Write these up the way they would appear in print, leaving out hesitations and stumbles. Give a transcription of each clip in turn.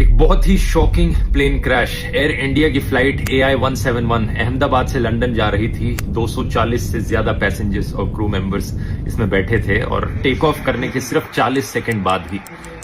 एक बहुत ही shocking plane crash. Air India की फ्लाइट AI-171 अहमदाबाद से लंदन जा रही थी। 240 से ज्यादा पैसेंजर्स और क्रू मेंबर्स इसमें बैठे थे और टेक ऑफ करने के सिर्फ 40 सेकंड बाद ही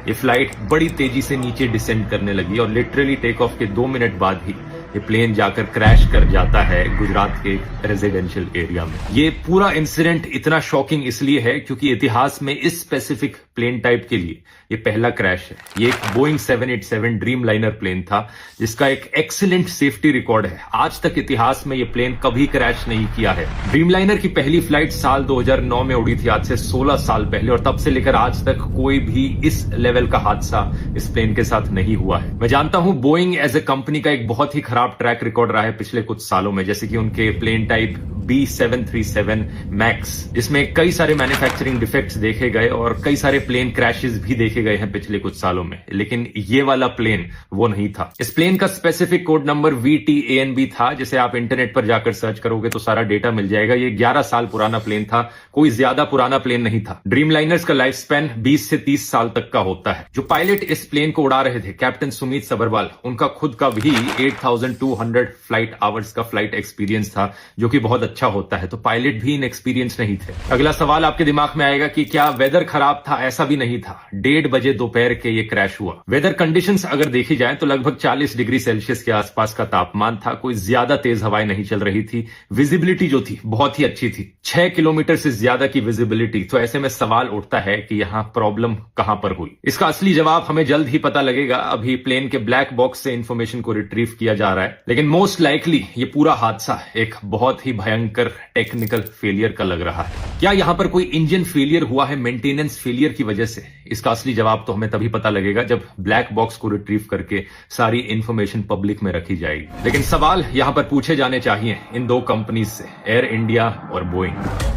ये फ्लाइट बड़ी तेजी से नीचे डिसेंड करने लगी और लिटरली टेक ऑफ के 2 मिनट बाद ही ये प्लेन जाकर क्रैश कर जाता है गुजरात के रेजिडेंशियल एरिया में। ये पूरा इंसिडेंट इतना शॉकिंग इसलिए है क्योंकि इतिहास में इस स्पेसिफिक प्लेन टाइप के लिए ये पहला क्रैश है। ये एक बोइंग 787 ड्रीम लाइनर प्लेन था जिसका एक एक्सीलेंट सेफ्टी रिकॉर्ड है। आज तक इतिहास में ये प्लेन कभी क्रैश नहीं किया है। ड्रीम लाइनर की पहली फ्लाइट साल 2009 में उड़ी थी, आज से 16 साल पहले, और तब से लेकर आज तक कोई भी इस लेवल का हादसा इस प्लेन के साथ नहीं हुआ है। मैं जानता हूं बोइंग एज ए कंपनी का एक बहुत ही खराब ट्रैक रिकॉर्ड रहा है पिछले कुछ सालों में, जैसे कि उनके प्लेन टाइप B737 मैक्स जिसमें कई सारे मैन्युफैक्चरिंग डिफेक्ट्स देखे गए और कई सारे प्लेन क्रैशेस भी देखे गए हैं पिछले कुछ सालों में, लेकिन ये वाला प्लेन वो नहीं था। इस प्लेन का स्पेसिफिक कोड नंबर VTANB था, जिसे आप इंटरनेट पर जाकर सर्च करोगे तो सारा डेटा मिल जाएगा। ये 11 साल पुराना प्लेन था, कोई ज्यादा पुराना प्लेन नहीं था। ड्रीम लाइनर्स का लाइफ स्पैन 20 से 30 साल तक का होता है। जो पायलट इस प्लेन को उड़ा रहे थे, कैप्टन सुमित सबरवाल, उनका खुद का भी 8200 फ्लाइट आवर्स का फ्लाइट एक्सपीरियंस था, जो कि बहुत अच्छा होता है। तो पायलट भी इनएक्सपीरियंस नहीं थे। अगला सवाल आपके दिमाग में आएगा कि क्या वेदर खराब था? ऐसा भी नहीं था। 1:30 बजे दोपहर के ये क्रैश हुआ। वेदर कंडीशंस अगर देखी जाए तो लगभग 40 डिग्री सेल्सियस के आसपास का तापमान था। कोई ज्यादा तेज हवाएं नहीं चल रही थी। विजिबिलिटी जो थी बहुत ही अच्छी थी, 6 किलोमीटर से ज्यादा की विजिबिलिटी। तो ऐसे में सवाल उठता है कि यहां प्रॉब्लम कहां पर हुई। इसका असली जवाब हमें जल्द ही पता लगेगा। अभी प्लेन के ब्लैक बॉक्स से इंफॉर्मेशन को रिट्रीव किया जा रहा है, लेकिन मोस्ट लाइकली ये पूरा हादसा एक बहुत ही भयंकर टेक्निकल फेलियर का लग रहा है। क्या यहां पर कोई इंजन फेलियर हुआ है मेंटेनेंस फेलियर की वजह से? इसका असली जवाब तो हमें तभी पता लगेगा जब ब्लैक बॉक्स को रिट्रीव करके सारी इंफॉर्मेशन पब्लिक में रखी जाएगी। लेकिन सवाल यहां पर पूछे जाने चाहिए इन दो कंपनीज से, एयर इंडिया और बोइंग।